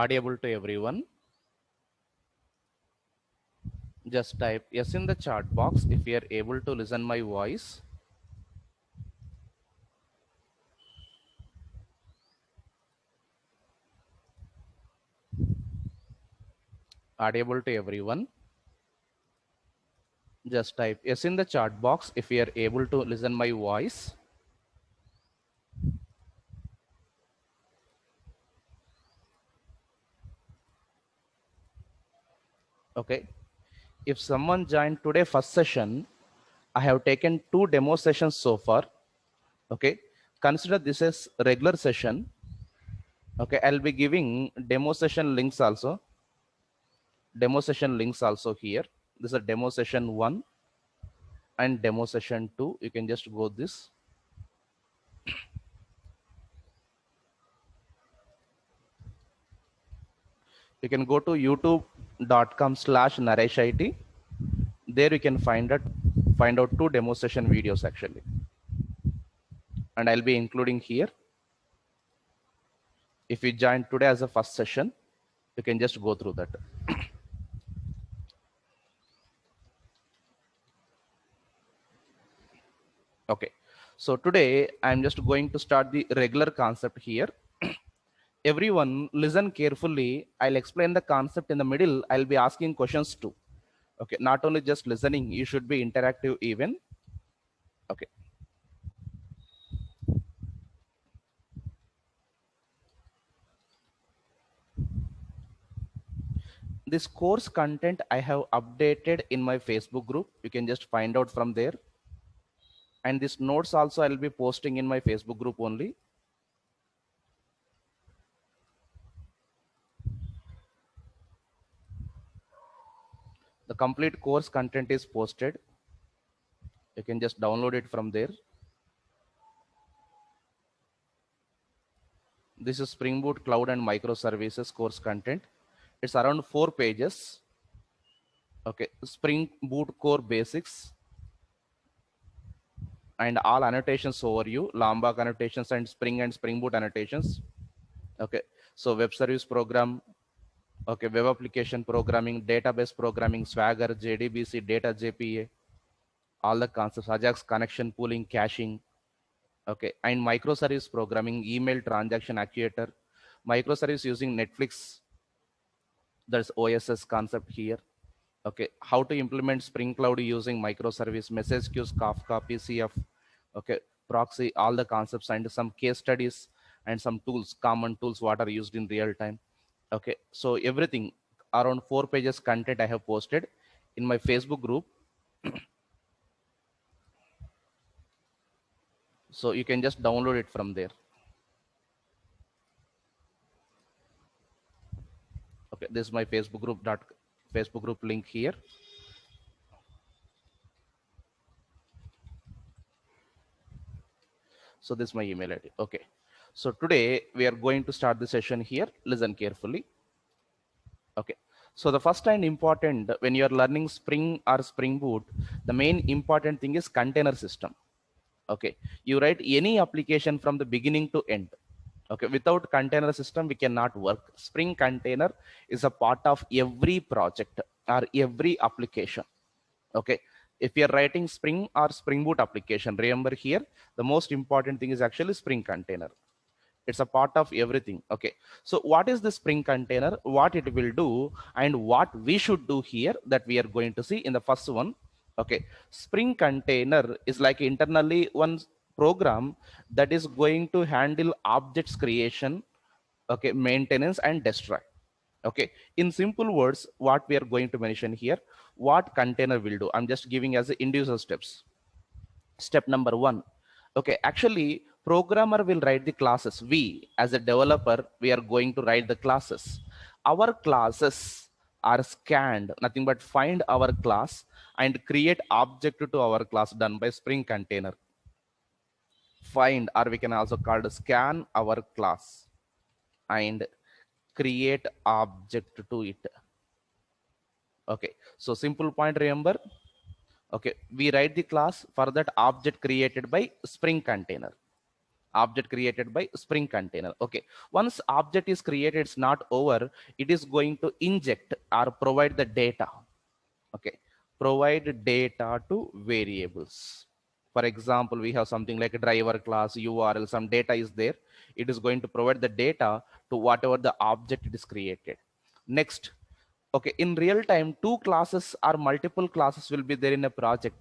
Audible to everyone. Just type yes in the chat box if you are able to listen my voice. Audible to everyone. Just type yes in the chat box if you are able to listen my voice. Okay. If someone joined today first session, I have taken 2 demo sessions so far. Okay. Consider this as regular session. Okay. I'll be giving demo session links also. Demo session links also here. This is a demo session 1 and demo session 2. You can just go this. You can go to youtube.com/nareshit. There you can find out 2 demo session videos actually, and I'll be including here. If you join today as a first session, you can just go through that. Okay, so today I'm just going to start the regular concept here. Everyone listen carefully. I'll explain the concept in the middle. I'll be asking questions too. Okay, not only just listening, you should be interactive even. Okay. This course content I have updated in my Facebook group. You can just find out from there. And these notes also I'll be posting in my Facebook group only. The complete course content is posted. You can just download it from there. This is Spring Boot Cloud and Microservices course content. It's around 4 pages. Okay, Spring Boot core basics and all annotations overview, Lombok annotations and Spring Boot annotations. Okay, so web service program, okay, web application programming, database programming, Swagger, JDBC, data JPA, all the concepts, Ajax connection, pooling, caching, okay, and microservice programming, email transaction actuator, microservice using Netflix, there's OSS concept here. Okay, how to implement Spring Cloud using microservice, message queues, Kafka, PCF, okay, proxy, all the concepts and some case studies and some tools, common tools what are used in real time. Okay, so everything around 4 pages content I have posted in my Facebook group. So you can just download it from there. Okay, this is my Facebook group link here. So this is my email ID. Okay, so today we are going to start the session here. Listen carefully. Okay, so the first and important when you are learning Spring or Spring Boot, the main important thing is container system. Okay, you write any application from the beginning to end. Okay, without container system we cannot work. Spring container is a part of every project or every application. Okay, if you're writing Spring or Spring Boot application, remember here the most important thing is actually Spring container. It's a part of everything. Okay, so what is the Spring container, what it will do, and what we should do here, that we are going to see in the first one. Okay, Spring container is like internally one program that is going to handle objects creation, okay, maintenance and destroy. Okay, in simple words, what we are going to mention here, what container will do, I'm just giving as the individual steps. Step number 1. Okay, actually programmer will write the classes. We as a developer, we are going to write the classes. Our classes are scanned, nothing but find our class and create object to our class done by Spring container. Find, or we can also call it scan our class and create object to it. Okay, so simple point, remember. Okay, we write the class for that object created by Spring container. Object created by Spring Container. Okay, once object is created, it's not over. It is going to inject or provide the data. Okay, provide data to variables. For example, we have something like a driver class, URL, some data is there. It is going to provide the data to whatever the object it is created. Next, okay, in real time, two classes or multiple classes will be there in a project,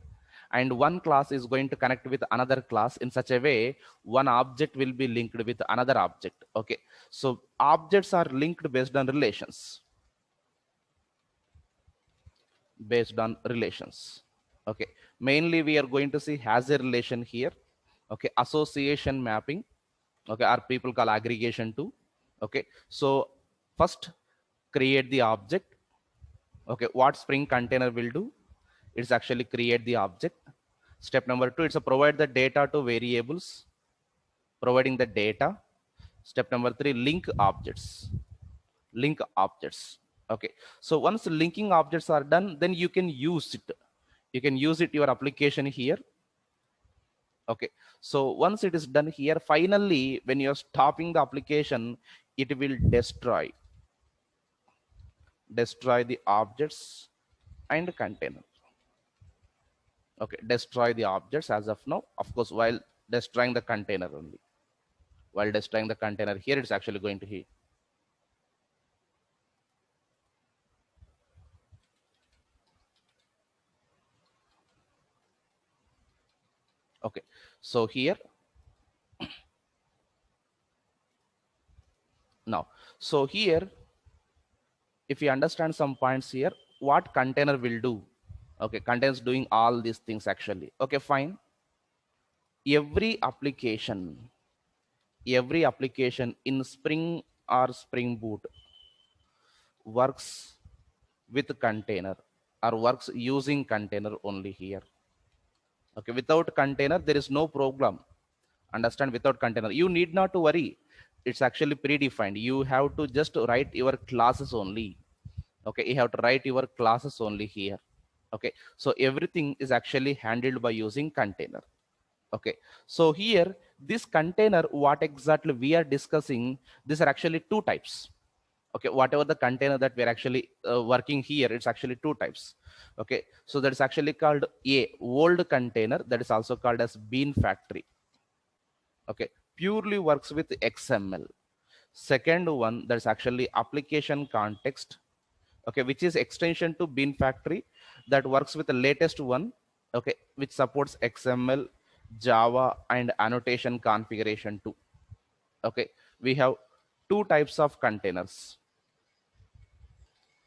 and one class is going to connect with another class in such a way one object will be linked with another object. Okay, so objects are linked based on relations, okay, mainly we are going to see has a relation here. Okay, association mapping, okay, or people call aggregation too. Okay, so first create the object. Okay, what Spring Container will do, it's actually create the object. Step number 2, it's a provide the data to variables, providing the data. Step number 3, link objects. Link objects. Okay, so once linking objects are done, then you can use it. You can use it your application here. Okay, so once it is done here, finally when you're stopping the application, it will destroy the objects and container. Okay, destroy the objects as of now, of course, while destroying the container only. While destroying the container here, it's actually going to hit. Okay, so here now, so here if you understand some points here, what container will do. Okay, containers doing all these things actually. Okay, fine. Every application in Spring or Spring Boot works with container or works using container only here. Okay, without container there is no program. Understand, without container you need not to worry. It's actually predefined. You have to just write your classes only. Okay, you have to write your classes only here. Okay, so everything is actually handled by using container. Okay, so here this container, what exactly we are discussing, these are actually two types. Okay, whatever the container that we're actually working here, it's actually two types. Okay, so that's actually called a old container, that is also called as Bean Factory. Okay, purely works with XML. Second one, that's actually application context. Okay, which is extension to Bean Factory, that works with the latest one. Okay, which supports XML, Java and annotation configuration too. Okay, we have two types of containers.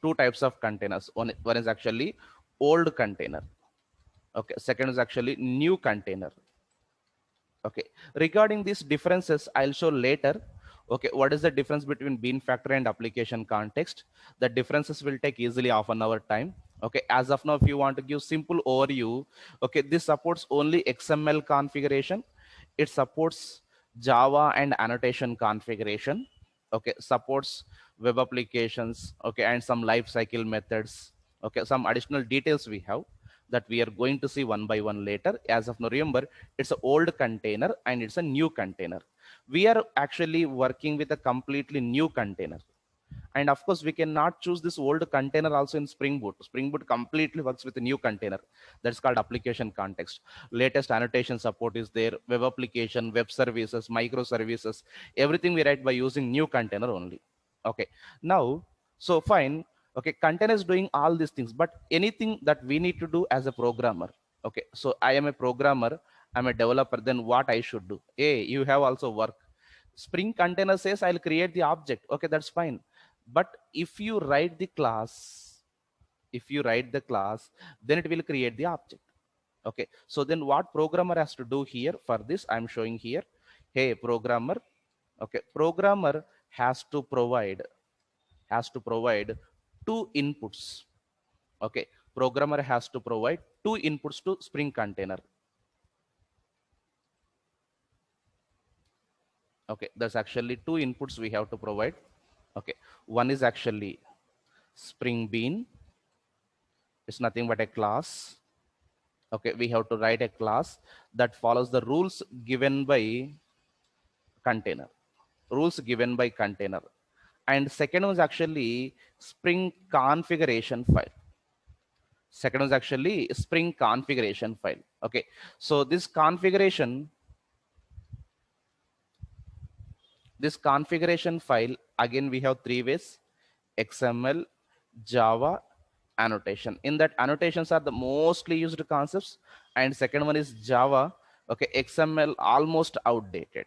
One is actually old container. Okay, second is actually new container. Okay, regarding these differences I'll show later. Okay, what is the difference between Bean Factory and application context? The differences will take easily half an hour time. Okay, as of now if you want to give simple overview, okay, this supports only XML configuration. It supports Java and annotation configuration. Okay, supports web applications. Okay, and some life cycle methods. Okay, some additional details we have that we are going to see one by one later. As of now, remember, it's an old container and it's a new container. We are actually working with a completely new container. And of course, we cannot choose this old container also in Spring Boot. Spring Boot completely works with a new container. That's called application context. Latest annotation support is there, web application, web services, microservices, everything we write by using new container only. Okay, now, so fine. Okay, container is doing all these things, but anything that we need to do as a programmer. Okay, so I am a programmer, I'm a developer, then what I should do? Hey, you have also work. Spring Container says I'll create the object. Okay, that's fine. But if you write the class, then it will create the object. Okay, so then what programmer has to do here? For this I'm showing here, hey programmer. Okay, programmer has to provide two inputs. Okay, programmer has to provide two inputs to Spring Container. Okay, there's actually two inputs we have to provide. Okay, one is actually Spring Bean. It's nothing but a class. Okay, we have to write a class that follows the rules given by container, rules given by container. And second was actually Spring configuration file. Second was actually Spring configuration file. Okay, so this configuration file, again we have three ways: XML, Java, annotation. In that, annotations are the mostly used concepts, and second one is Java. Okay, XML almost outdated.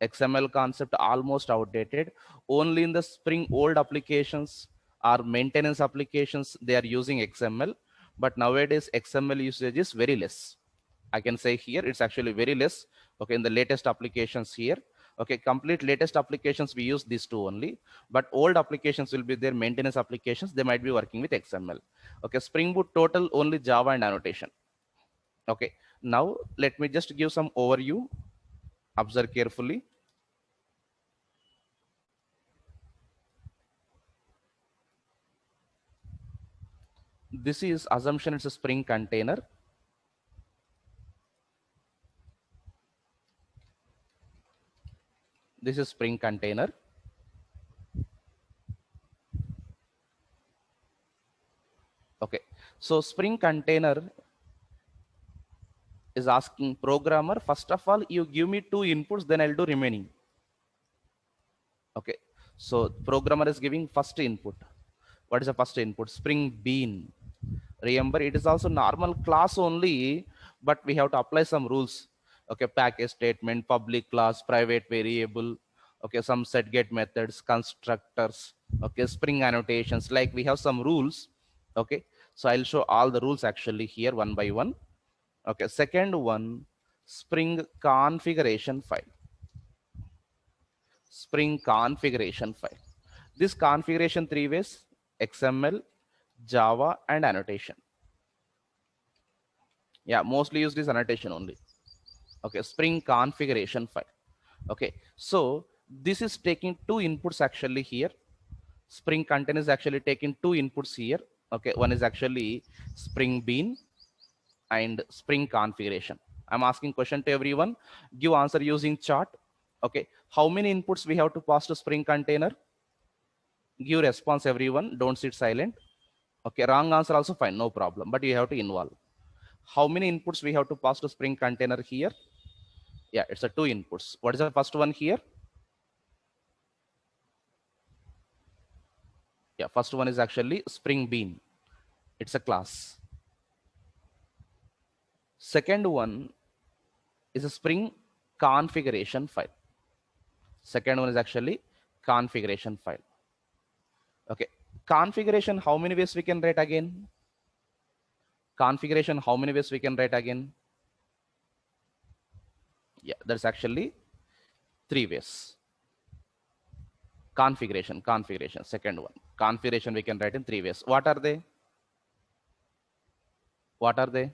XML concept almost outdated. Only in the Spring old applications or maintenance applications they are using XML, but nowadays XML usage is very less. I can say here it's actually very less. Okay, in the latest applications here. Okay, complete latest applications we use these two only, but old applications will be their maintenance applications. They might be working with XML. Okay, Spring Boot total only Java and annotation. Okay, now let me just give some overview. Observe carefully. This is assumption it's a Spring container. This is Spring container. Okay, so Spring container is asking programmer, first of all, you give me two inputs, then I'll do remaining. Okay, so programmer is giving first input. What is the first input? Spring Bean. Remember, it is also normal class only, but we have to apply some rules. Okay, package statement, public class, private variable. Okay, some set get methods, constructors. Okay, Spring annotations. Like we have some rules. Okay, so I'll show all the rules actually here one by one. Okay, second one, Spring configuration file. Spring configuration file. This configuration three ways: XML, Java, and annotation. Yeah, mostly used is annotation only. Okay, Spring configuration file. Okay, so this is taking two inputs actually here. Spring container is actually taking two inputs here. Okay, one is actually Spring Bean and Spring configuration. I'm asking question to everyone. Give answer using chart. Okay, how many inputs we have to pass to Spring container? Give response everyone. Don't sit silent. Okay, wrong answer also fine, no problem. But you have to involve. How many inputs we have to pass to Spring container here? Yeah, it's a two inputs. What is the first one here? Yeah, first one is actually Spring Bean. It's a class. Second one is a Spring configuration file. Second one is actually configuration file. Okay, configuration, how many ways we can write again? Configuration, how many ways we can write again? Yeah, there's actually three ways. Configuration, second one. Configuration we can write in three ways. What are they? What are they?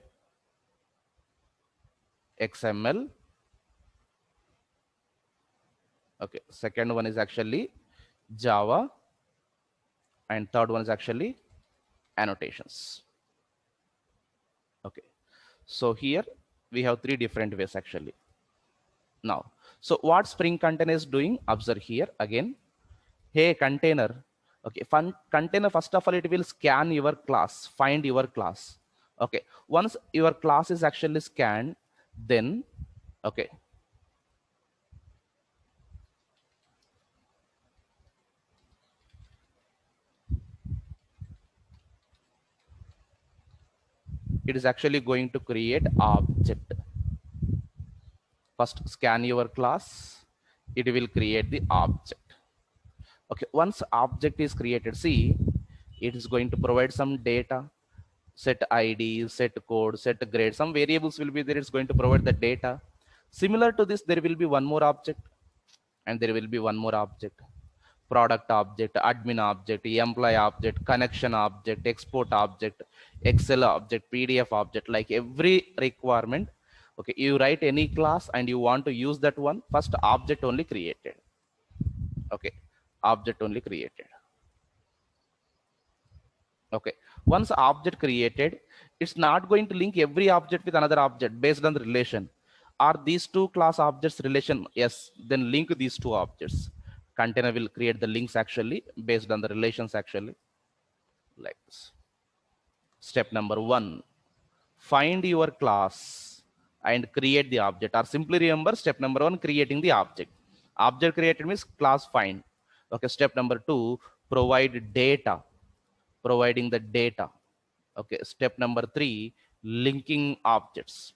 XML. Okay, second one is actually Java, and third one is actually annotations. Okay, so here we have three different ways actually. Now, so what Spring container is doing, observe here again. Hey container, okay, container, first of all it will scan your class, find your class. Okay, once your class is actually scanned, then okay, it is actually going to create object. First scan your class, it will create the object. Okay, once object is created, see, it is going to provide some data, set id, set code, set grade, some variables will be there. It's going to provide the data. Similar to this, there will be one more object, and there will be one more object: product object, admin object, employee object, connection object, export object, excel object, pdf object. Like every requirement, okay, you write any class and you want to use that one, first object only created. Okay, object only created. Okay, once object created, it's not going to link every object with another object based on the relation. Are these two class objects relation? Yes. Then link these two objects. Container will create the links actually based on the relations actually, like this. Step number 1, find your class and create the object, or simply remember step number 1, creating the object. Object created means class find. Okay. Step number 2, provide data, providing the data. Okay. Step number 3, linking objects.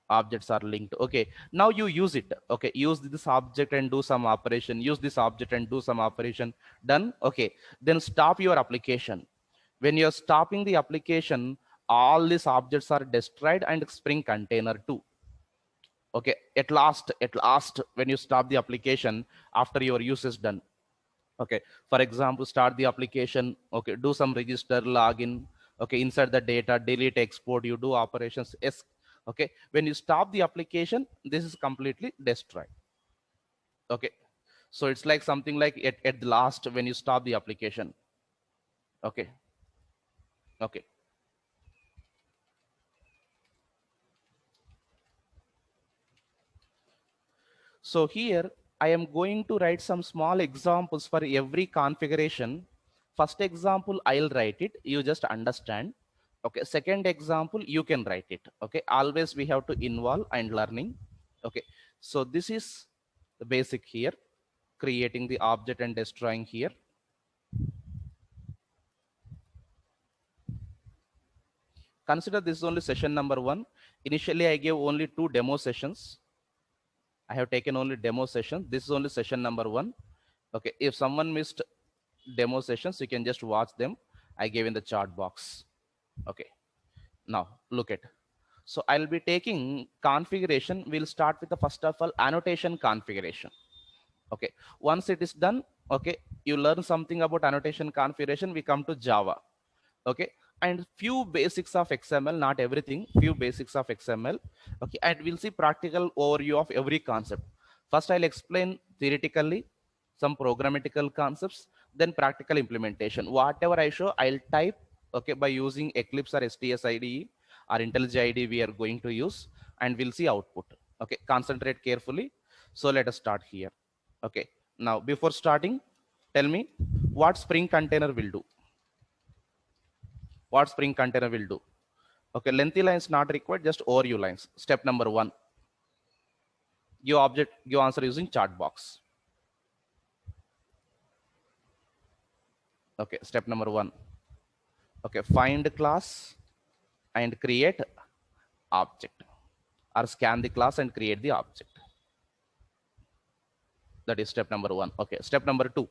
Objects are linked. Okay, now you use it. Okay, use this object and do some operation, use this object and do some operation. Done. Okay, then stop your application. When you're stopping the application, all these objects are destroyed and Spring Container too. Okay, at last when you stop the application after your use is done. Okay, for example, start the application. Okay, do some register, login. Okay, insert the data, delete, export, you do operations. Yes. Okay, when you stop the application, this is completely destroyed. Okay, so it's like something like at the last when you stop the application. Okay. Okay, so here I am going to write some small examples for every configuration. First example, I'll write it. You just understand. Okay. Second example, you can write it. Okay. Always we have to involve and learning. Okay. So this is the basic here, creating the object and destroying here. Consider this is only session number 1. Initially, I gave only 2 demo sessions. I have taken only demo sessions. This is only session number 1. Okay. If someone missed demo sessions, you can just watch them. I gave in the chat box. Okay. Now look at. So I'll be taking configuration. We'll start with the first of all annotation configuration. Okay. Once it is done, okay, you learn something about annotation configuration. We come to Java. Okay, and few basics of XML, not everything, few basics of XML. Okay, and we'll see practical overview of every concept. First I'll explain theoretically some programmatical concepts, then practical implementation. Whatever I show, I'll type, okay, by using Eclipse or STS IDE or IntelliJ IDE we are going to use, and we'll see output. Okay, concentrate carefully. So let us start here. Okay, now before starting, tell me what Spring Container will do. What Spring Container will do. Okay, lengthy lines not required, just overview lines. Step number 1, give answer using chat box. Okay, step number 1. Okay, find class and create object, or scan the class and create the object. That is step number 1. Okay, step number 2.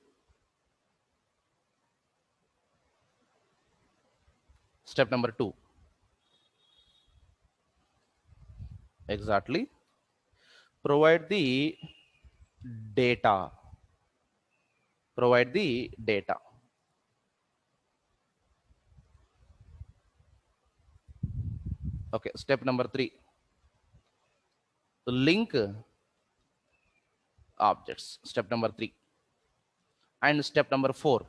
Step number 2. Exactly. Provide the data. Provide the data. Okay, step number 3. Link objects. Step number 3. And step number 4.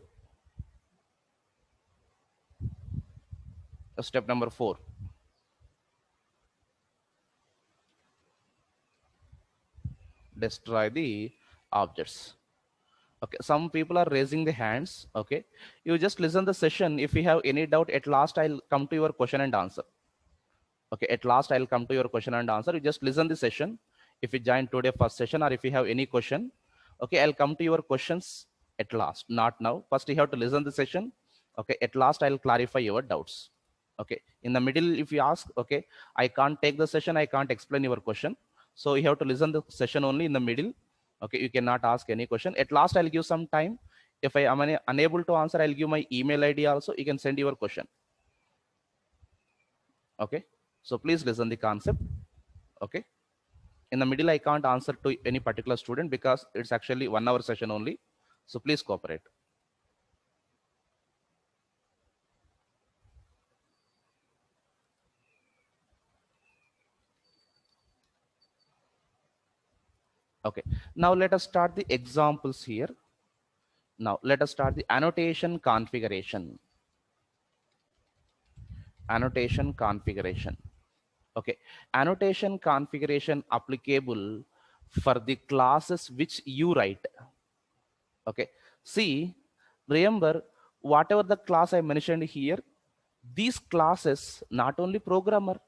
Step number 4. Destroy the objects. Okay, some people are raising the hands. Okay, you just listen the session. If you have any doubt, at last I'll come to your question and answer. Okay, at last I'll come to your question and answer. You just listen the session. If you join today first session, or if you have any question, okay, I'll come to your questions at last, not now. First you have to listen the session. Okay, at last I'll clarify your doubts. Okay, in the middle if you ask, okay, I can't take the session, I can't explain your question, so you have to listen the session only in the middle. Okay, you cannot ask any question. At last I'll give some time. If I am unable to answer, I'll give my email ID also. You can send your question. Okay, so please listen the concept. Okay, in the middle I can't answer to any particular student because it's actually 1 hour session only, so please cooperate. Okay, now let us start the examples here. Now let us start the annotation configuration. Annotation configuration. Okay, annotation configuration applicable for the classes which you write. Okay, see, remember whatever the class I mentioned here, these classes not only programmer,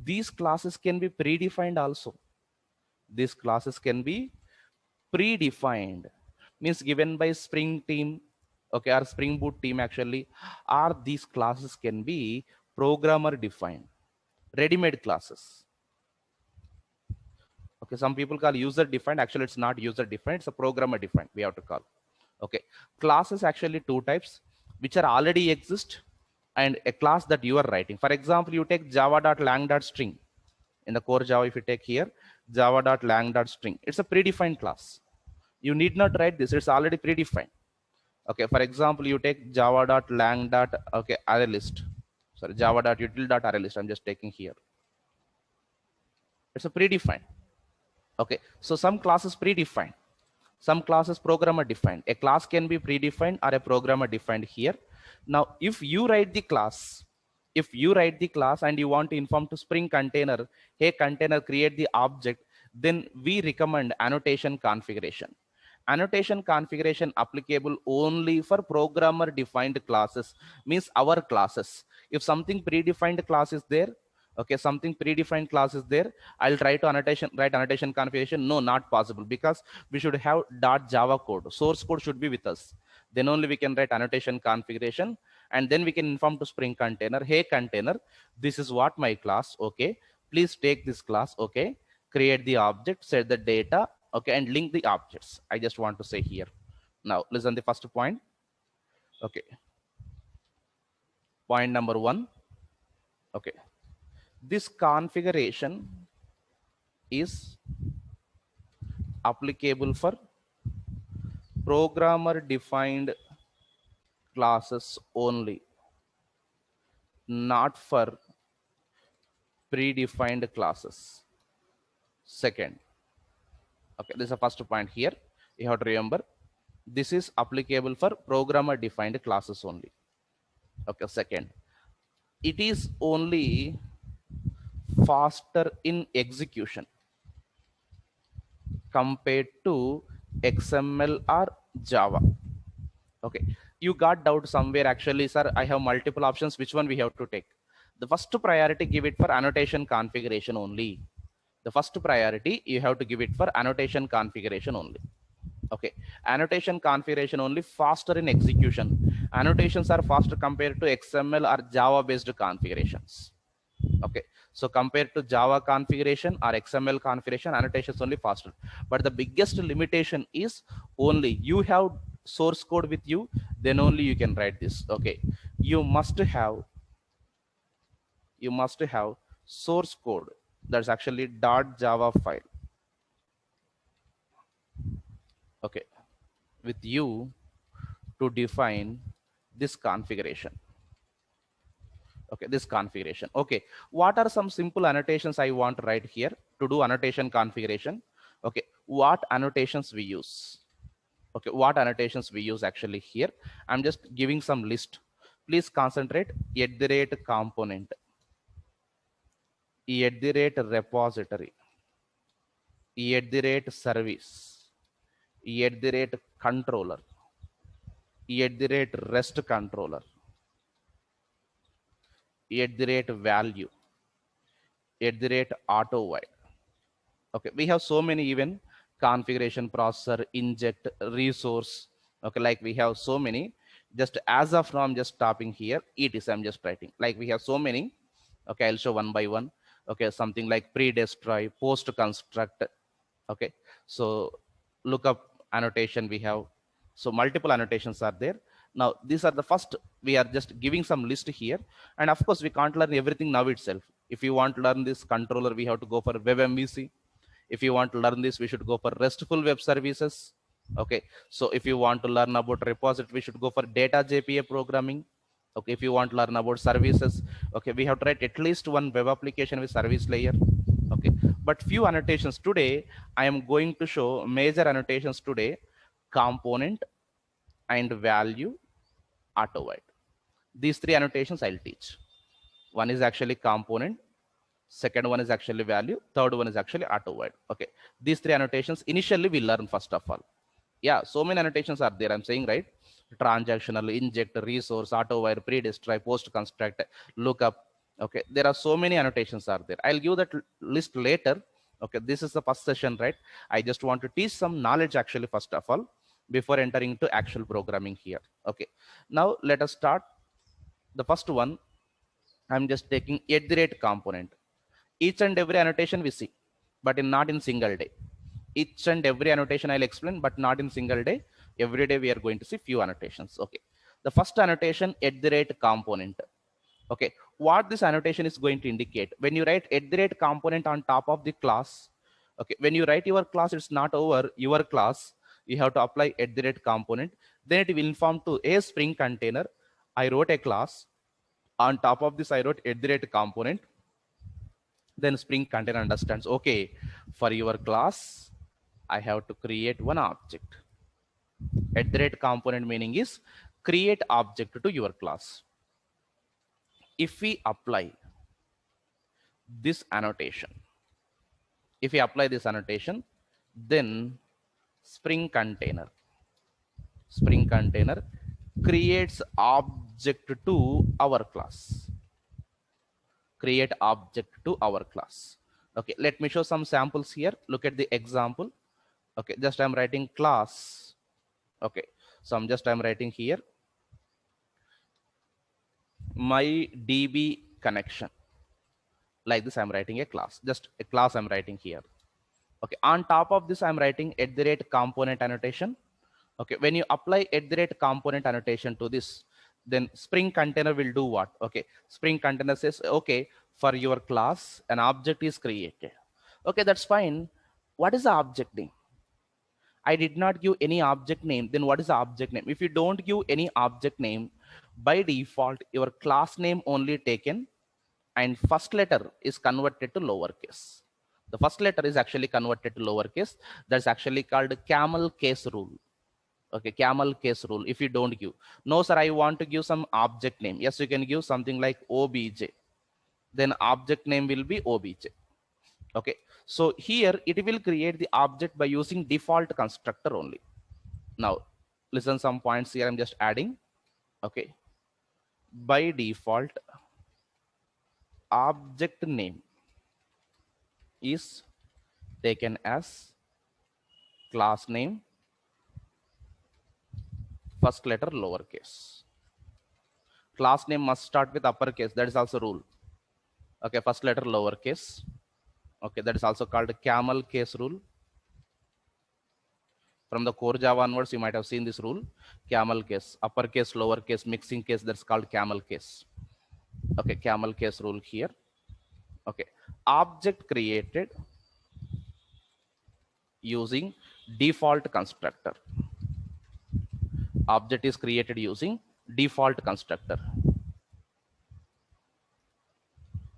these classes can be predefined also. These classes can be predefined, means given by Spring team, okay, or Spring Boot team actually, or these classes can be programmer defined, ready-made classes. Okay, some people call user defined. Actually, it's not user defined, it's a programmer defined. We have to call. Okay, classes actually two types, which are already exist, and a class that you are writing. For example, you take java.lang.string in the core Java. If you take here java.lang.string, it's a predefined class. You need not write this; it's already predefined. Okay, for example, you take java.lang. Okay, array list. Sorry, java.util.array list. I'm just taking here. It's a predefined. Okay, so some classes predefined, some classes programmer defined. A class can be predefined or a programmer defined here. Now if you write the class, and you want to inform to Spring container, hey container create the object, then we recommend annotation configuration. Annotation configuration applicable only for programmer defined classes, means our classes. If something predefined class is there, okay, something predefined class is there, I'll try to write annotation configuration. No, not possible, because we should have .java code, source code should be with us. Then only we can write annotation configuration, and then we can inform to Spring container, hey container, this is what my class, okay, please take this class, okay, create the object, set the data, okay, and link the objects. I just want to say here. Now listen the first point. Okay, point number one. Okay, this configuration is applicable for programmer defined classes only, not for predefined classes. Second, okay, this is the first point here. You have to remember, this is applicable for programmer defined classes only. Okay, second, it is only faster in execution compared to XML or Java. Okay, you got doubt somewhere actually, sir, I have multiple options, which one we have to take? The first priority, give it for annotation configuration only. The first priority you have to give it for annotation configuration only. Okay, annotation configuration only, faster in execution. Annotations are faster compared to XML or Java based configurations. Okay, so compared to Java configuration or XML configuration, annotations only faster. But the biggest limitation is only you have source code with you, then only you can write this. Okay, you must have source code, that's actually .java file, okay, with you to define this configuration. Okay, this configuration. Okay, what are some simple annotations I want to write here to do annotation configuration? Okay, what annotations we use? Okay, what annotations we use actually here? I'm just giving some list. Please concentrate. @component, @repository, @service, @controller, @rest controller, @value, @auto while. Okay, we have so many even configuration processor, inject, resource. Okay, like we have so many. Just as of now, I'm just stopping here. It is, I'm just writing, like we have so many. Okay, I'll show one by one. Okay, something like pre-destroy, post construct. Okay, so look up annotation we have. So multiple annotations are there. Now these are the first, we are just giving some list here. And of course we can't learn everything now itself. If you want to learn this controller, we have to go for WebMVC. If you want to learn this, we should go for RESTful web services. Okay, so if you want to learn about repository, we should go for data JPA programming. Okay, if you want to learn about services, okay, we have to write at least one web application with service layer. Okay, but few annotations today, I am going to show major annotations today: component and value, auto white. These three annotations I'll teach. One is actually component, Second one is actually value. Third one is actually auto void. Okay, these three annotations initially we learn first of all. Yeah, so many annotations are there, I'm saying, right? Transactional, inject, resource, auto void, pre-destroy, post construct, lookup. Okay, there are so many annotations are there. I'll give that list later. Okay, this is the first session, right? I just want to teach some knowledge actually first of all before entering to actual programming here. Okay, now let us start. The first one, I'm just taking at the rate component. Each and every annotation we see, but not in single day. Each and every annotation I'll explain, but not in single day. Every day we are going to see few annotations. Okay, the first annotation, at the rate component. Okay, what this annotation is going to indicate, when you write at the rate component on top of the class, okay, when you write your class, it's not over your class, you have to apply at the rate component. Then it will inform to a Spring container, I wrote a class, on top of this I wrote at the rate component. Then Spring container understands, okay, for your class I have to create one object. At the rate component meaning is create object to your class. If we apply this annotation, if we apply this annotation, then spring container creates object to our class. Create object to our class. Okay, let me show some samples here. Look at the example. Okay, just I'm writing class. Okay, so I'm writing here my DB connection. Like this, I'm writing a class, just a class I'm writing here. Okay, on top of this I'm writing at the rate component annotation. Okay, when you apply at the rate component annotation to this, then Spring container will do what? Okay, Spring container says, okay, for your class an object is created. Okay, that's fine. What is the object name? I did not give any object name. Then what is the object name? If you don't give any object name, by default your class name only taken and first letter is converted to lowercase. The first letter is actually converted to lowercase. That's actually called camel case rule. Okay, camel case rule. If you don't give, no sir, I want to give some object name. Yes, you can give something like obj. Then object name will be obj. Okay, so here it will create the object by using default constructor only. Now listen some points here, I'm just adding. Okay, by default object name is taken as class name first letter lowercase. Class name must start with uppercase, that is also rule. Okay, first letter lowercase. Okay, that is also called camel case rule. From the core Java onwards, you might have seen this rule. Camel case, uppercase, lowercase, mixing case, that's called camel case. Okay, camel case rule here. Okay, object created using default constructor. Object is created using default constructor.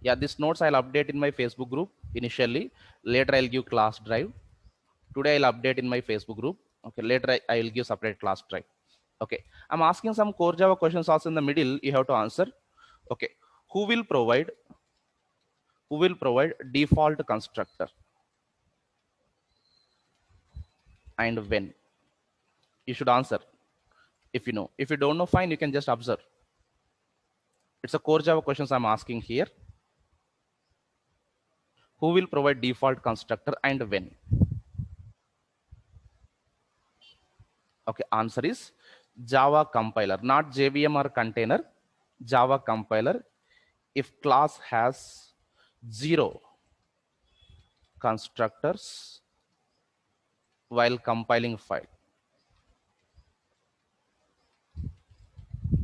Yeah, these notes I'll update in my Facebook group initially. Later I'll give class drive. Today I'll update in my Facebook group. Okay, later I will give separate class drive. Okay, I'm asking some core Java questions also in the middle. You have to answer. Okay, who will provide default constructor and when? You should answer. If you know, if you don't know, fine, you can just observe. It's a core Java questions I'm asking here. Who will provide default constructor and when? Okay, answer is Java compiler, not JVM or container. Java compiler. If class has 0 constructors while compiling file,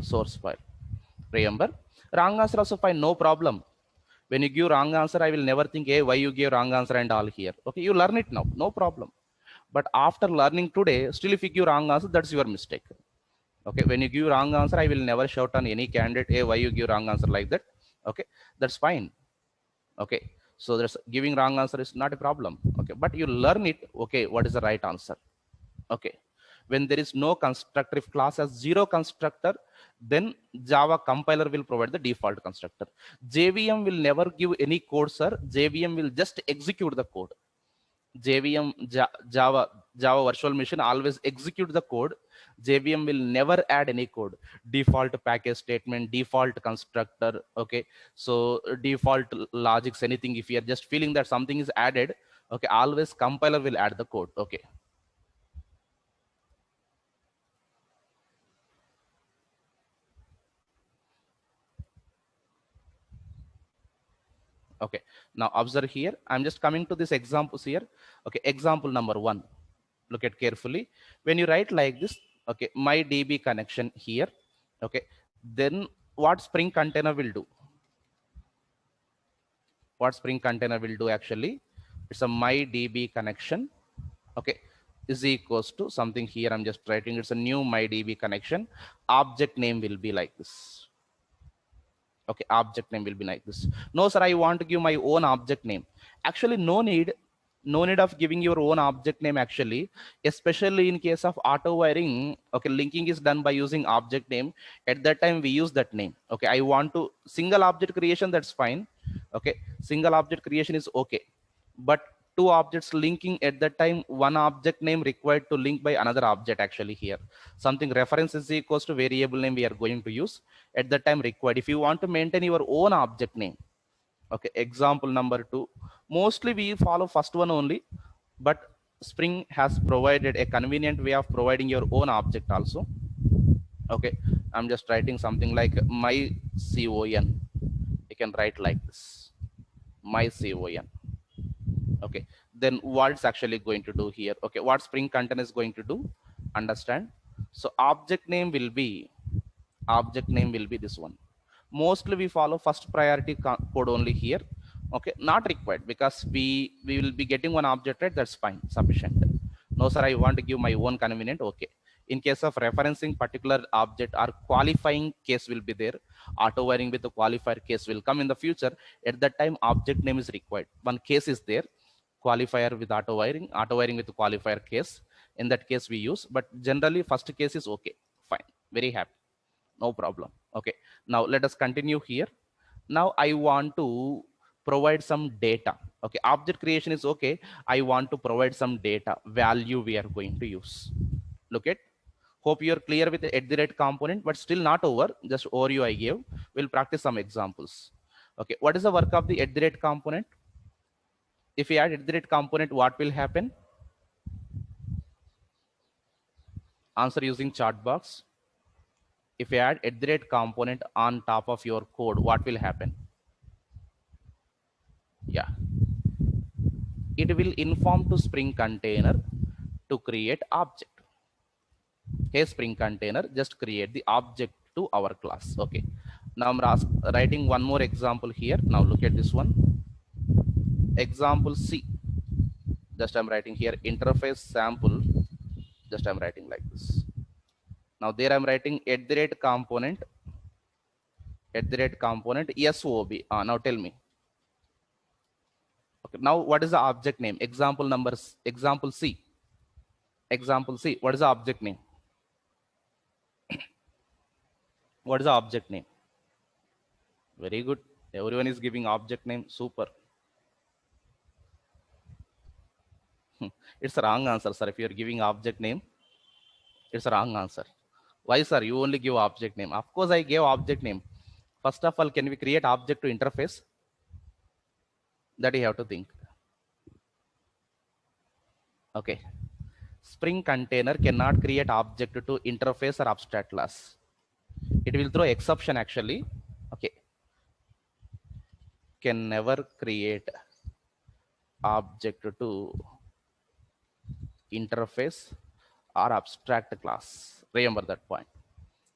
source file. Remember, wrong answer also fine, no problem. When you give wrong answer, I will never think, hey, why you gave wrong answer and all here. Okay, you learn it now, no problem. But after learning today, still if you give wrong answer, that's your mistake. Okay, when you give wrong answer, I will never shout on any candidate, hey, why you give wrong answer like that. Okay, that's fine. Okay, so there's giving wrong answer is not a problem. Okay, but you learn it. Okay, what is the right answer? Okay, when there is no constructor, if class has 0 constructor, then Java compiler will provide the default constructor. JVM will never give any code, sir. JVM will just execute the code. JVM, Java virtual machine always execute the code. JVM will never add any code. Default package statement, default constructor. Okay, so default logics, anything. If you are just feeling that something is added, okay, always compiler will add the code. Okay. Okay, now observe here. I'm just coming to this examples here. Okay, example number 1. Look at carefully. When you write like this, okay, my DB connection here. Okay, then what Spring Container will do? What Spring Container will do actually? It's a my DB connection. Okay, is equals to something here. I'm just writing. It's a new my DB connection. Object name will be like this. Okay, object name will be like this. No, sir, I want to give my own object name. Actually, no need of giving your own object name actually, especially in case of auto wiring. Okay, linking is done by using object name. At that time we use that name. Okay, I want to single object creation, that's fine. Okay, single object creation is okay, but two objects linking at that time, one object name required to link by another object actually here. Something reference is equals to variable name we are going to use at that time required. If you want to maintain your own object name. Okay, example number 2. Mostly we follow first one only, but Spring has provided a convenient way of providing your own object also. Okay, I'm just writing something like my con. You can write like this, my con. Okay, then what it's actually going to do here? Okay, what Spring Container is going to do? Understand? So object name will be this one. Mostly we follow first priority code only here. Okay, not required, because we will be getting one object, right? That's fine, sufficient. No, sir, I want to give my own convenient. Okay, in case of referencing particular object or qualifying case will be there. Auto wiring with the qualifier case will come in the future. At that time object name is required. One case is there, qualifier with auto wiring with the qualifier case. In that case we use, but generally first case is okay, fine, very happy, no problem. Okay, now let us continue here. Now I want to provide some data. Okay, object creation is okay. I want to provide some data value we are going to use. Look at, hope you're clear with the component, but still not over. Just overview I gave. We'll practice some examples. Okay, what is the work of the component? If we add component, what will happen? Answer using chat box. If you add component on top of your code, what will happen? Yeah, it will inform to Spring Container to create object. Hey, Spring Container, just create the object to our class. Okay, now I'm writing one more example here. Now look at this one. Example C. Just I'm writing here interface sample. Just I'm writing like this. Now there I'm writing component SOB. Now tell me. Okay, now what is the object name? Example C. Example C. What is the object name? What is the object name? Very good. Everyone is giving object name. Super. It's a wrong answer, sir. If you're giving object name, it's a wrong answer. Why, sir? You only give object name. Of course, I gave object name. First of all, can we create object to interface? That you have to think. Okay. Spring Container cannot create object to interface or abstract class. It will throw exception actually. Okay. Can never create object to interface or abstract class. Remember that point.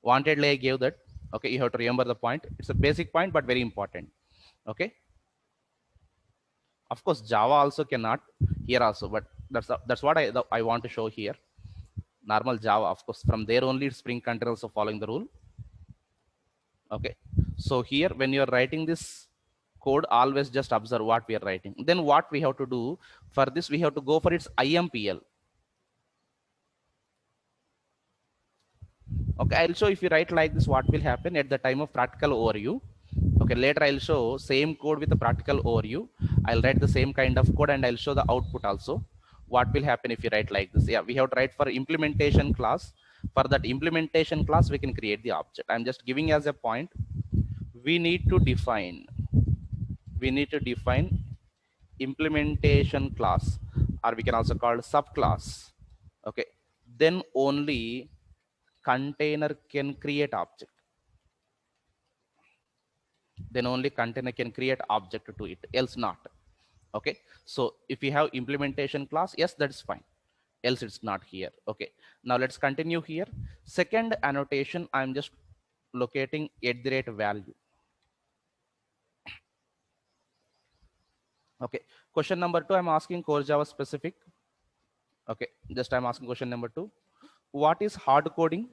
Wantedly I gave that. Okay, you have to remember the point. It's a basic point, but very important. Okay. Of course, Java also cannot here also, but that's what I want to show here. Normal Java, of course, from there only Spring Container also following the rule. Okay, so here when you're writing this code, always just observe what we are writing. Then what we have to do for this, we have to go for its IMPL. Okay, I'll show if you write like this, what will happen at the time of practical overview. Okay, later I'll show same code with the practical overview. I'll write the same kind of code and I'll show the output also. What will happen if you write like this? Yeah, we have to write for implementation class. For that implementation class, we can create the object. I'm just giving as a point. We need to define. We need to define implementation class, or we can also call subclass. Okay, then only container can create object. Then only container can create object to it, else not. Okay, so if we have implementation class, yes, that's fine, else it's not here. Okay, now let's continue here. Second annotation, I'm just locating at the rate value. Okay, question number 2, I'm asking core Java specific. Okay, just I'm asking question number 2, what is hard coding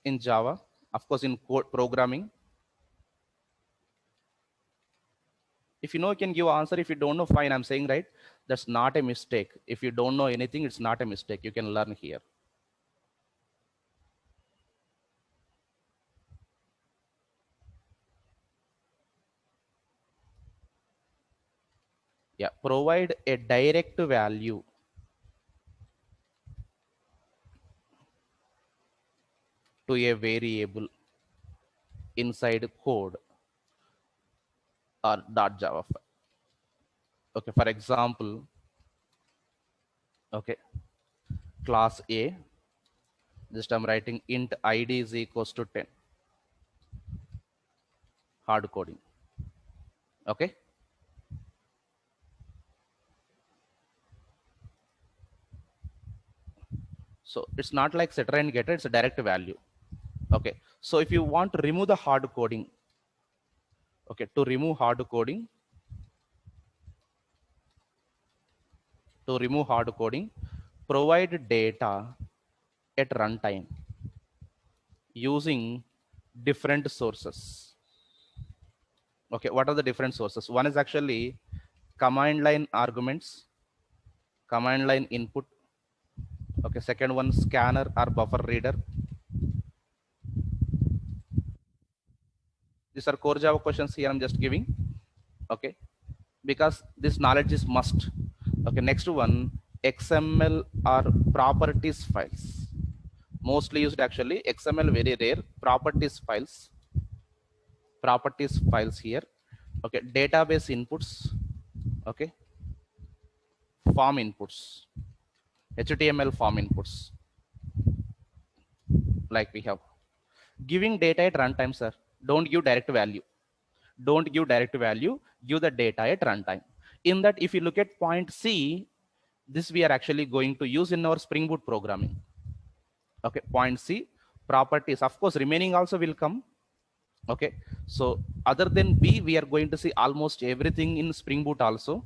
in Java? Of course, in code programming. If you know, you can give answer. If you don't know, fine. I'm saying right. That's not a mistake. If you don't know anything, it's not a mistake. You can learn here. Yeah, provide a direct value to a variable inside code or .java file. Okay, for example, okay, class A, just I'm writing int id is equals to 10. Hard coding. Okay. So it's not like setter and getter, it's a direct value. Okay. So if you want to remove the hard coding, okay, to remove hard coding, provide data at runtime using different sources. Okay, what are the different sources? One is actually command line arguments, command line input. Okay, second one, scanner or buffer reader. These are core Java questions here I'm just giving. Okay, because this knowledge is must. Okay, next one, XML or properties files. Mostly used actually, XML very rare, properties files here. Okay, database inputs. Okay, form inputs, HTML form inputs, like we have. Giving data at runtime, sir. Don't give direct value. Don't give direct value, give the data at runtime. In that, if you look at point C, this we are actually going to use in our Spring Boot programming. Okay, point C, properties. Of course, remaining also will come. Okay, so other than B, we are going to see almost everything in Spring Boot also.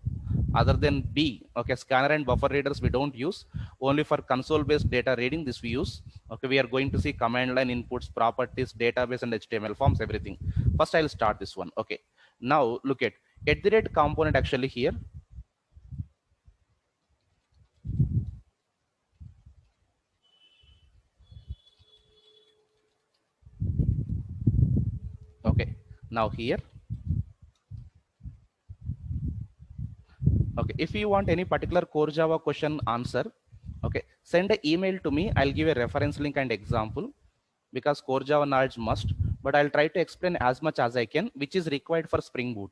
Other than B, okay, scanner and buffer readers we don't use. Only for console-based data reading, this we use. Okay, we are going to see command line inputs, properties, database, and HTML forms, everything. First, I'll start this one. Okay, now look at the rate component actually here. Okay, now here. Okay, if you want any particular core Java question answer, okay, send an email to me. I'll give a reference link and example, because core Java knowledge must, but I'll try to explain as much as I can, which is required for Spring Boot.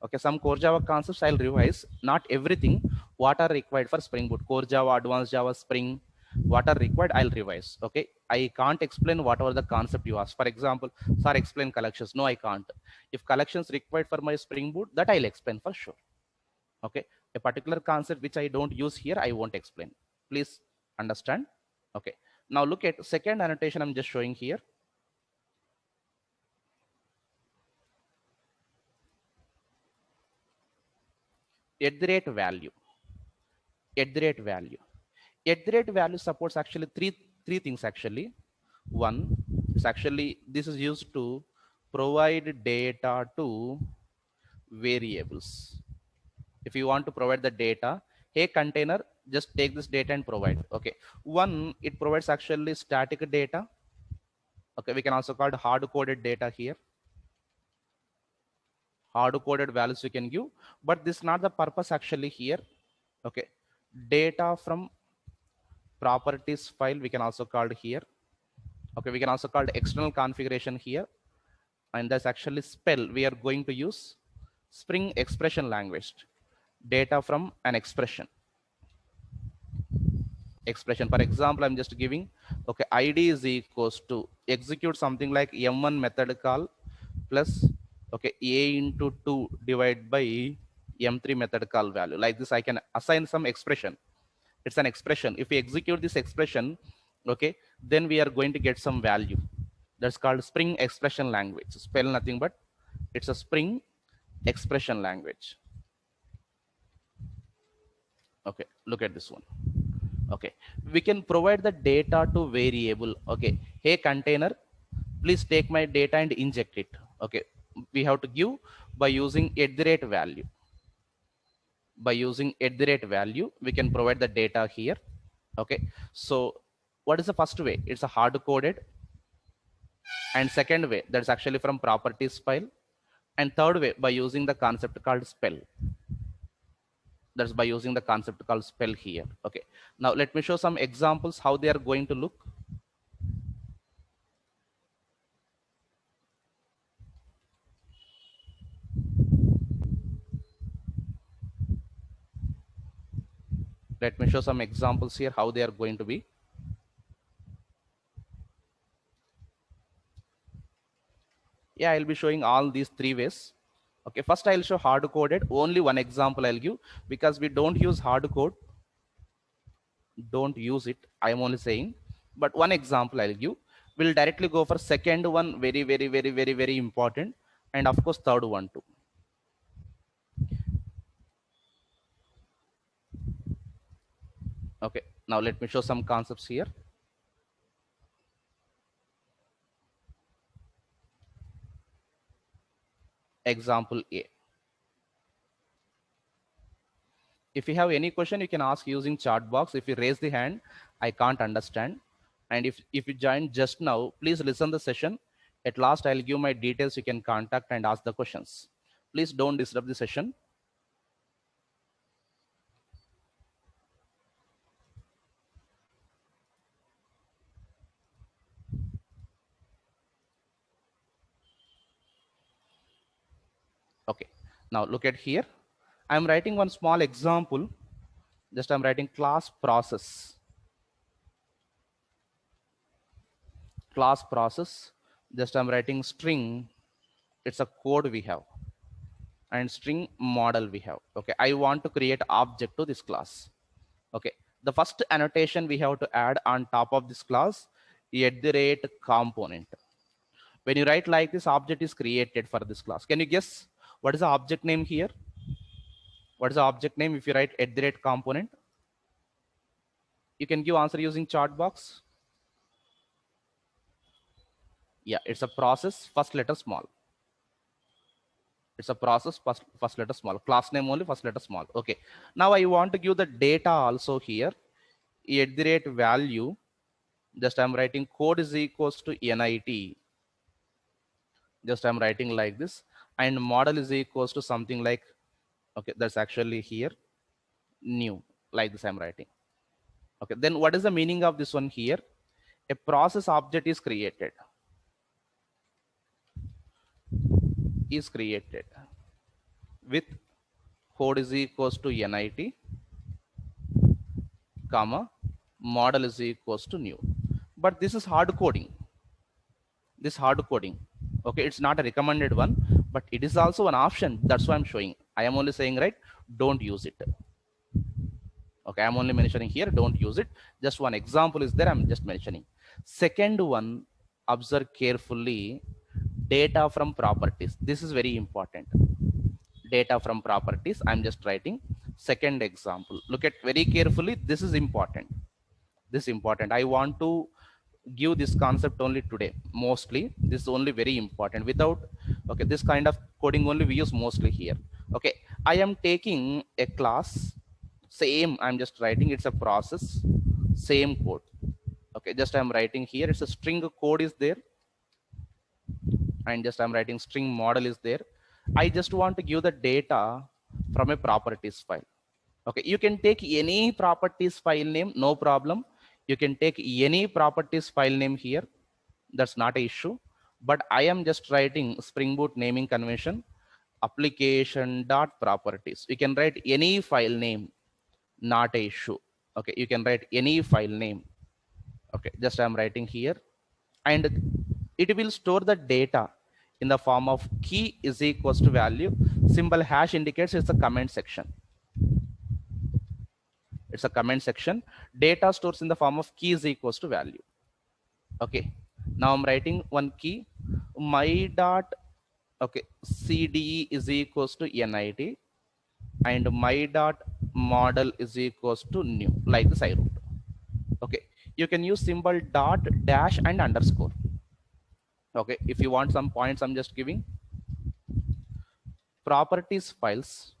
Okay, some core Java concepts I'll revise, not everything. What are required for Spring Boot, core Java, advanced Java, Spring, what are required, I'll revise. Okay, I can't explain whatever the concept you ask. For example, sir, explain collections. No, I can't. If collections required for my Spring Boot, that I'll explain for sure. Okay, a particular concept which I don't use here, I won't explain. Please understand. Okay, now look at second annotation I'm just showing here. At the rate value. At the rate value. At the rate value supports actually three things actually. One is actually, this is used to provide data to variables. If you want to provide the data, hey container, just take this data and provide. Okay, one, it provides actually static data. Okay, we can also call it hard coded data here. Hard coded values we can give, but this is not the purpose actually here. Okay, data from properties file we can also call it here. Okay, we can also call it external configuration here, and that's actually spell. We are going to use Spring expression language. Data from an expression. For example, I'm just giving, okay, id is equals to execute something like m1 method call plus, okay, a into 2 divided by m3 method call value. Like this I can assign some expression. It's an expression. If we execute this expression, okay, then we are going to get some value. That's called Spring expression language. Spell nothing but it's a Spring expression language. Okay, look at this one. Okay, we can provide the data to variable. Okay, hey container, please take my data and inject it. Okay, we have to give by using @value. By using @value we can provide the data here. Okay, so what is the first way? It's a hard coded, and second way, that's actually from properties file, and third way by using the concept called spell. That's by using the concept called spell here. Okay, now let me show some examples how they are going to look. Let me show some examples here how they are going to be. Yeah, I'll be showing all these three ways. Okay, first I'll show hard coded. Only one example I'll give, because we don't use hard code. Don't use it. I'm only saying, but one example I'll give. We'll directly go for second one, very, very, very, very, very important, and of course third one too. Okay, now let me show some concepts here. Example A. If you have any question, you can ask using chat box. If you raise the hand, I can't understand. And if you joined just now, please listen the session. At last, I'll give my details. You can contact and ask the questions. Please don't disrupt the session. Okay, now look at here. I'm writing one small example. Just I'm writing class process. Class process. Just I'm writing string. It's a code we have. And string model we have. Okay, I want to create object to this class. Okay, the first annotation we have to add on top of this class, @component. When you write like this, object is created for this class. Can you guess what is the object name here? What is the object name if you write @component? You can give answer using chat box. Yeah, it's a process, first letter small. It's a process, first letter small. Class name only, first letter small. Okay, now I want to give the data also here. @value, just I'm writing code is equals to NIT. Just I'm writing like this, and model is equals to something like, okay, that's actually here new, like this I'm writing. Okay, then what is the meaning of this one here? A process object is created with code is equals to NIT, comma, model is equals to new. But this is hard coding. This hard coding, okay, it's not a recommended one, but it is also an option. That's why I'm showing. I am only saying, right, don't use it. Okay, I'm only mentioning here, don't use it. Just one example is there, I'm just mentioning. Second one, observe carefully, data from properties. This is very important. Data from properties, I'm just writing second example. Look at very carefully, this is important. This is important. I want to give this concept only today. Mostly this is only very important. Without, okay, this kind of coding only we use mostly here. Okay, I am taking a class Same, I'm just writing it's a process, same code. Okay, just I'm writing here, it's a string code is there, and just I'm writing string model is there. I just want to give the data from a properties file. Okay, you can take any properties file name, no problem. You can take any properties file name here, that's not an issue. But I am just writing Spring Boot naming convention application dot properties. You can write any file name, not a issue. Okay, you can write any file name. Okay, just I'm writing here, and it will store the data in the form of key is equals to value. Symbol hash indicates it's a comment section. It's a comment section. Data stores in the form of key is equals to value. Okay, now I'm writing one key, my dot, okay, cde is equals to nid, and my dot model is equals to new, like this I wrote. Okay, you can use symbol dot, dash, and underscore. Okay, if you want some points, I'm just giving. Properties files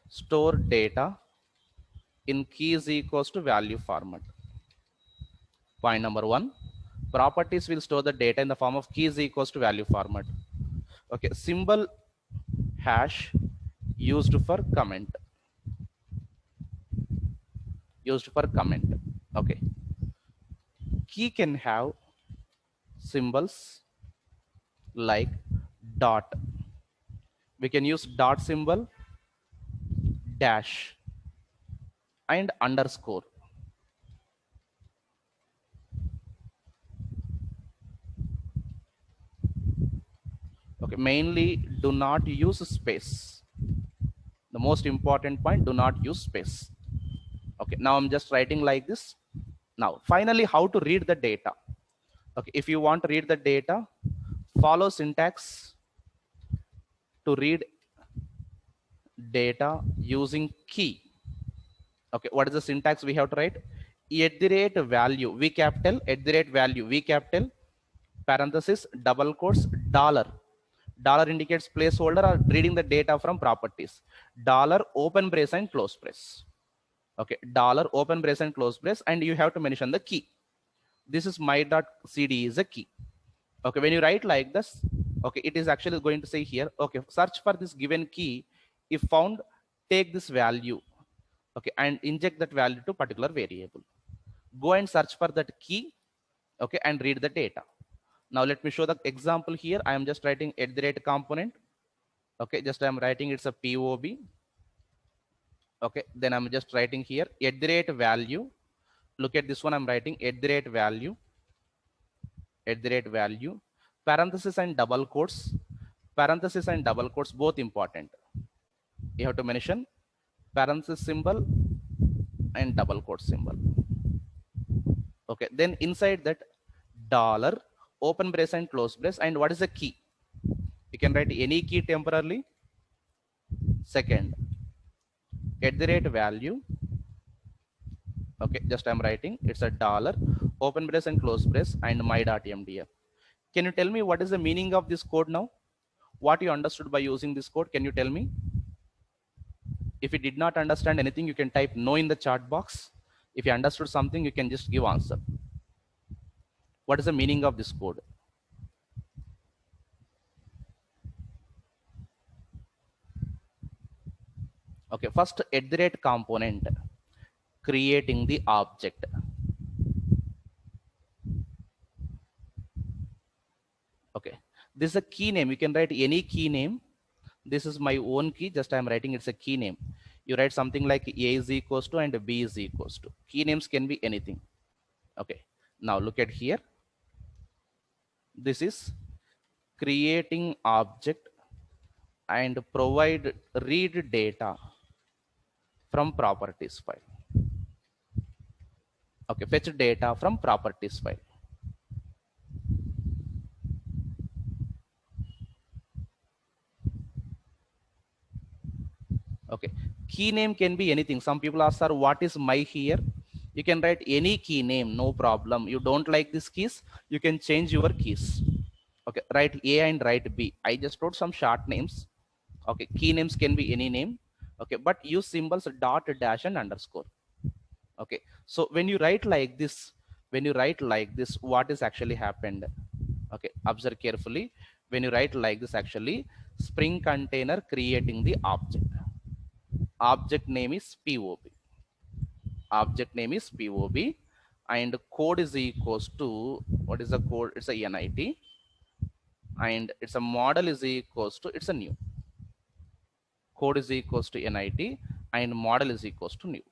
store data in key is equals to value format. Point number one, properties will store the data in the form of key is equals to value format. Okay, symbol hash used for comment, okay. Key can have symbols like dot. We can use dot symbol, dash, and underscore. Okay, mainly do not use space. The most important point, do not use space. Okay, now I'm just writing like this. Now finally, how to read the data. Okay, if you want to read the data, follow syntax to read data using key. Okay, what is the syntax we have to write? At the rate value v capital, at the rate value v capital, parenthesis, double quotes, dollar. Dollar indicates placeholder or reading the data from properties. Dollar, open brace and close brace. Okay, dollar, open brace and close brace, and you have to mention the key. This is my.cd is a key. Okay, when you write like this, okay, it is actually going to say here, okay, search for this given key. If found, take this value, okay, and inject that value to particular variable. Go and search for that key, okay, and read the data. Now let me show the example here. I am just writing at the rate component. Okay, just I am writing it's a POB. Okay, then I'm just writing here at the rate value. Look at this one, I'm writing at the rate value, parenthesis and double quotes. Parenthesis and double quotes both important. You have to mention parenthesis symbol and double quote symbol. Okay, then inside that, dollar, open brace and close brace, and what is the key? You can write any key temporarily. Second, at the rate value. Okay, just I'm writing it's a dollar, open brace and close brace, and my.mdf. Can you tell me what is the meaning of this code now? What you understood by using this code? Can you tell me? If you did not understand anything, you can type no in the chat box. If you understood something, you can just give answer. What is the meaning of this code? Okay, first, at the rate component, creating the object. Okay, this is a key name. You can write any key name. This is my own key, just I'm writing it's a key name. You write something like A is equals to and B is equals to. Key names can be anything. Okay, now look at here. This is creating object and provide read data from properties file. Okay, fetch data from properties file. Okay, key name can be anything. Some people ask, sir, what is my here? You can write any key name, no problem. You don't like these keys, you can change your keys. Okay, write A and write B. I just wrote some short names. Okay, key names can be any name. Okay, but use symbols dot, dash, and underscore. Okay, so when you write like this, what is actually happened? Okay, observe carefully. When you write like this, actually, Spring container creating the object. Object name is POB. Object name is POB, and code is equals to, what is the code? It's a NIT, and it's a model is equals to, it's a new. Code is equals to NIT, and model is equals to new.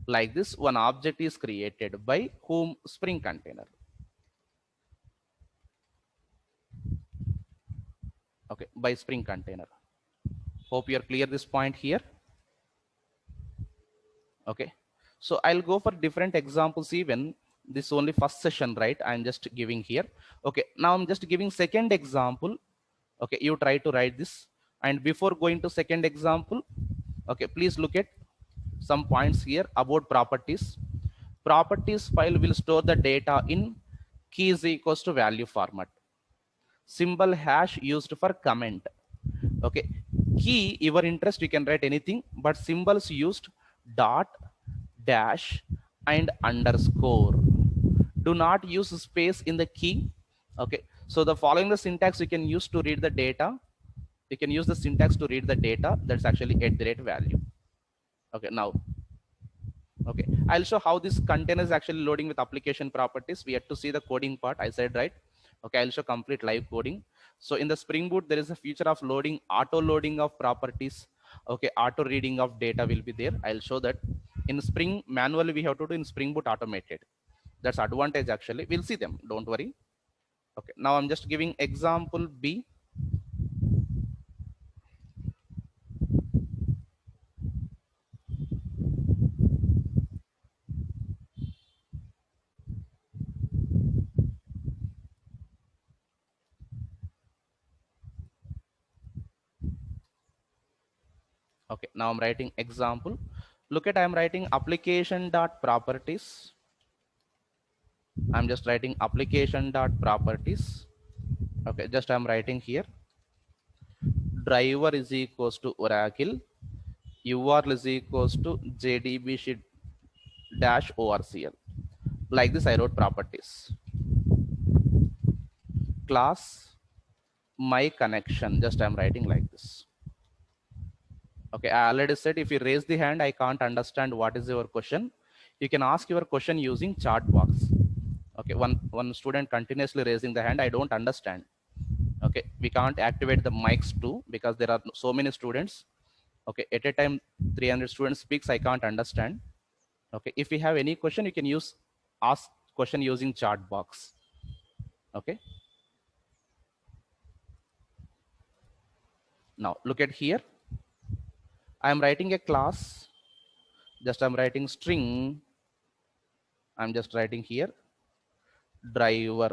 Like this, one object is created by whom? Spring container. Okay, by Spring container. Hope you are clear this point here. Okay, so I'll go for different examples. Even this only first session, right? I'm just giving here. Okay, now I'm just giving second example. Okay, you try to write this, and before going to second example, okay, please look at some points here about properties. Properties file will store the data in key is equals to value format. Symbol hash used for comment. Okay, key your interest, you can write anything, but symbols used dot, dash, and underscore. Do not use space in the key. Okay, so the following the syntax you can use to read the data. You can use the syntax to read the data. That's actually at the rate value. Okay, now, okay, I'll show how this container is actually loading with application properties. We have to see the coding part, I said, right? Okay, I'll show complete live coding. So in the Spring Boot, there is a feature of loading, auto loading of properties. Okay, auto reading of data will be there. I'll show that. In Spring, manually we have to do, in Spring Boot automated. That's advantage actually. We'll see them, don't worry. Okay, now I'm just giving example B. Okay, now I'm writing example. Look at, I'm writing application dot properties. I'm just writing application dot properties. Okay, just I'm writing here. Driver is equals to Oracle. URL is equals to JDB sheet dash ORCL. Like this, I wrote properties. Class my connection. Just I'm writing like this. Okay, I already said if you raise the hand, I can't understand what is your question. You can ask your question using chat box. Okay, one student continuously raising the hand. I don't understand. Okay, we can't activate the mics too because there are so many students. Okay, at a time 300 students speaks, I can't understand. Okay, if you have any question, you can use ask question using chat box. Okay, now look at here. I am writing a class. Just I'm writing string. I'm just writing here driver.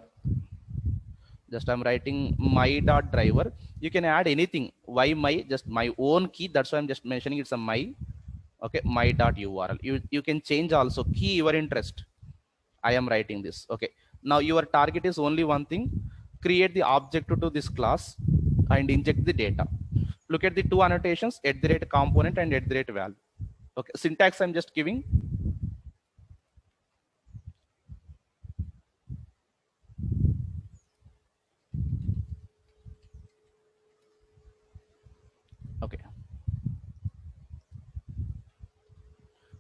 Just I'm writing my dot driver. You can add anything. Why my? Just my own key. That's why I'm just mentioning it's a my. Okay, my dot URL. You can change also key your interest. I am writing this. Okay, now your target is only one thing: create the object to this class and inject the data. Look at the two annotations: at the rate component and at the rate value. Okay, syntax I'm just giving. Okay,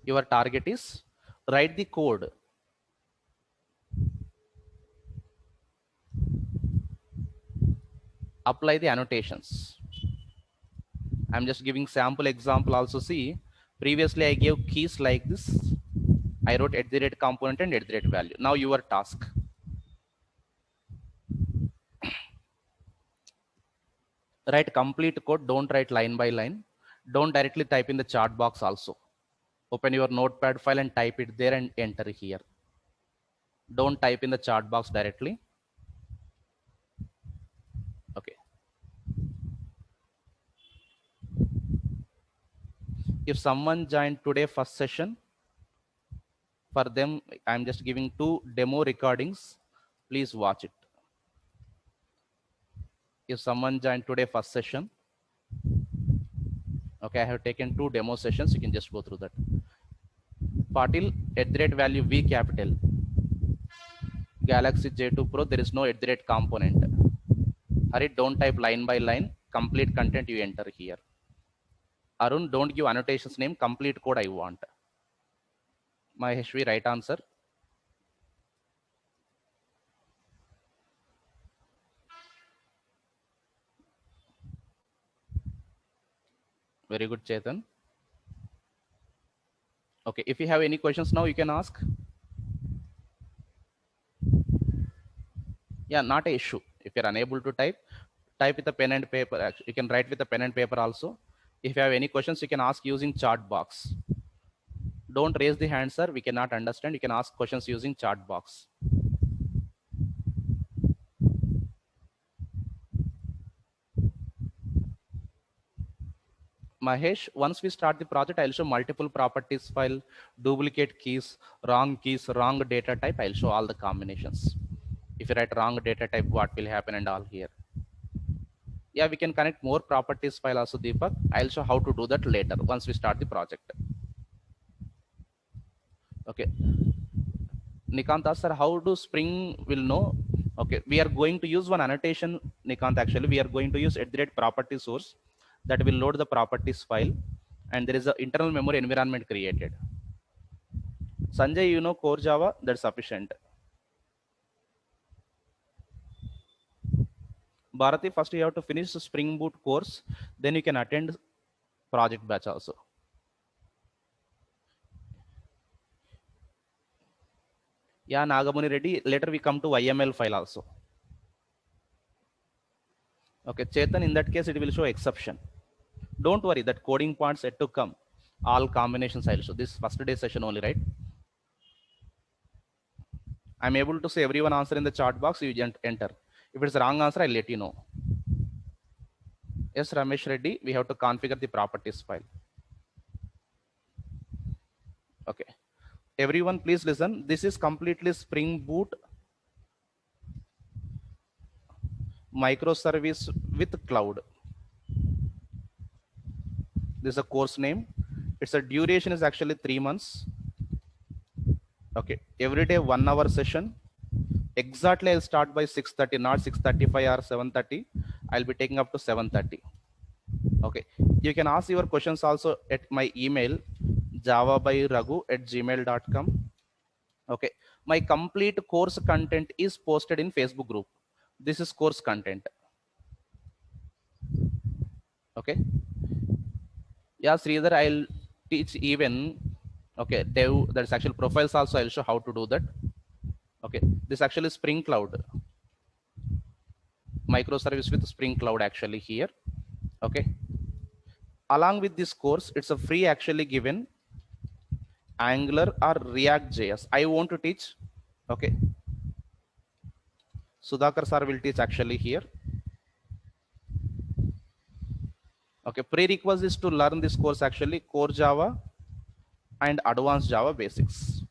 your target is write the code. Apply the annotations. I'm just giving sample example also. See, previously I gave keys like this. I wrote at the rate component and at the rate value. Now your task. Write complete code. Don't write line by line. Don't directly type in the chat box also. Open your notepad file and type it there and enter here. Don't type in the chat box directly. Okay. If someone joined today first session, for them, I'm just giving 2 demo recordings. Please watch it. If someone joined today first session, Okay, I have taken 2 demo sessions. You can just go through that. Patil @value V capital. Galaxy J2 Pro, there is no component. Hurry, don't type line by line. Complete content you enter here. Arun, don't give annotations name. Complete code I want. Maheshwi, right answer. Very good, Chetan. Okay, if you have any questions now, you can ask. Yeah, not a issue. If you're unable to type with a pen and paper. You can write with a pen and paper also. If you have any questions, you can ask using chat box. Don't raise the hand, sir. We cannot understand. You can ask questions using chat box. Mahesh, once we start the project, I'll show multiple properties file, duplicate keys, wrong data type. I'll show all the combinations. If you write wrong data type, what will happen and all here. Yeah, we can connect more properties file also, Deepak. I'll show how to do that later once we start the project. Okay. Nikanta sir, how do Spring will know? Okay, we are going to use one annotation, Nikant. Actually, we are going to use @property source that will load the properties file, and there is an internal memory environment created. Sanjay, you know core Java, that's sufficient. Bharati, first you have to finish the Spring Boot course, then you can attend project batch also. Yeah, Nagamuni Reddy, later we come to YML file also. Okay, Chetan, in that case, it will show exception. Don't worry, that coding parts yet to come. All combinations I'll show. This first day session only, right? I'm able to say everyone answer in the chat box, you enter. If it's the wrong answer, I'll let you know. Yes, Ramesh Reddy, we have to configure the properties file. Okay. Everyone, please listen. This is completely Spring Boot microservice with cloud. This is a course name. It's a duration is actually 3 months. Okay. Every day 1 hour session. Exactly, I'll start by 6:30, not 6:35 or 7:30. I'll be taking up to 7:30. Okay. You can ask your questions also at my email, javabyragu@gmail.com. Okay. My complete course content is posted in Facebook group. This is course content. Okay. Yeah, Sridhar, I'll teach even. Okay, Dev, that's actual profiles also. I'll show how to do that. Okay, this actually Spring Cloud microservice with Spring Cloud actually here. Okay, along with this course, it's a free actually given Angular or React JS. I want to teach. Okay, Sudhakar sir will teach actually here. Okay, prerequisite is to learn this course actually core Java and advanced Java basics.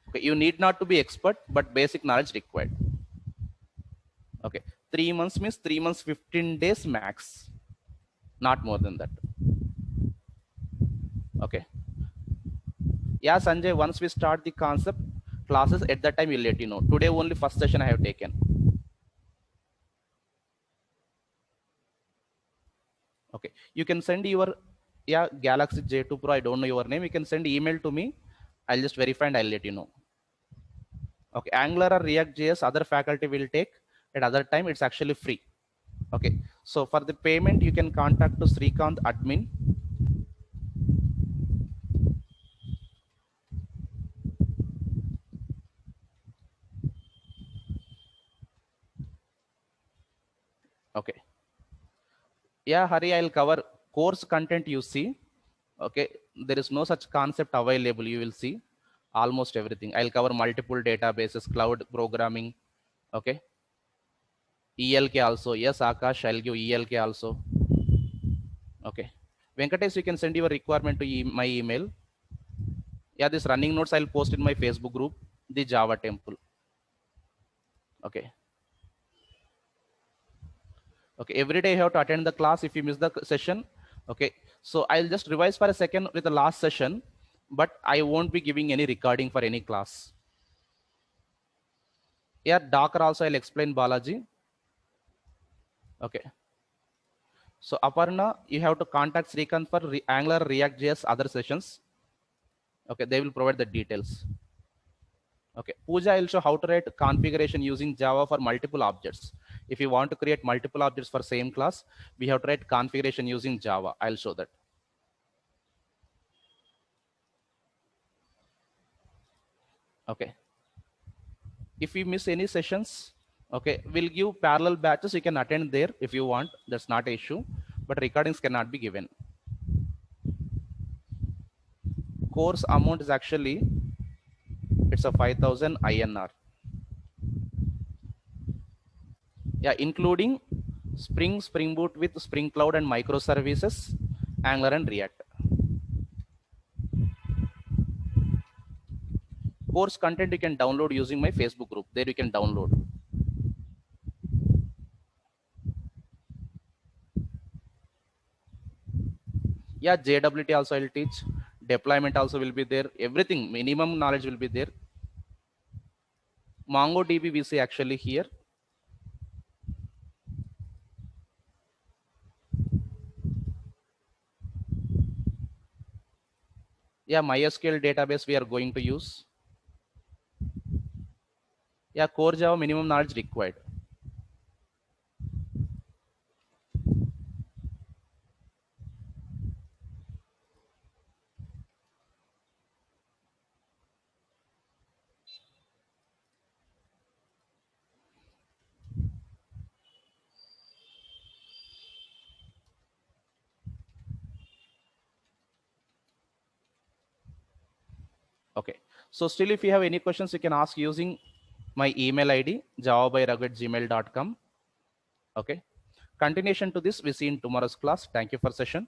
Okay, you need not to be expert, but basic knowledge required. Okay, 3 months means 3 months, 15 days max, not more than that. Okay. Yeah, Sanjay, once we start the concept classes, at that time we'll let you know. Today only first session I have taken. Okay, you can send your Galaxy J2 Pro. I don't know your name. You can send email to me. I'll just verify and I'll let you know. Okay, Angular or React JS, other faculty will take. At other time, it's actually free. Okay, so for the payment, you can contact to Srikanth admin. Okay. Yeah, Hari, I'll cover course content you see. Okay, there is no such concept available. You will see almost everything. I'll cover multiple databases, cloud programming. Okay, ELK also. Yes, Akash, I'll give ELK also. Okay, Venkatesh, you can send your requirement to my email. Yeah, this running notes I'll post in my Facebook group, the Java Temple. Okay. Okay, every day you have to attend the class. If you miss the session, Okay, so I'll just revise for a second with the last session, but I won't be giving any recording for any class. Yeah, Docker also I'll explain, Balaji. Okay. So Aparna, you have to contact Srikanth for Angular, React.js, other sessions. Okay, they will provide the details. Okay, Pooja will show how to write configuration using Java for multiple objects. If you want to create multiple objects for same class, we have to write configuration using Java. I'll show that. Okay. If you miss any sessions, okay, we'll give parallel batches. You can attend there if you want. That's not an issue, but recordings cannot be given. Course amount is actually, it's a 5,000 INR. Yeah, including Spring, Spring Boot with Spring Cloud and microservices, Angular and React. Course content you can download using my Facebook group. There you can download. Yeah, JWT also I'll teach. Deployment also will be there. Everything, minimum knowledge will be there. MongoDB we see actually here. Yeah, MySQL database we are going to use. Yeah, core Java minimum knowledge required. Okay. So still if you have any questions, you can ask using my email ID, javabyragu@gmail.com. Okay. Continuation to this we see in tomorrow's class. Thank you for session.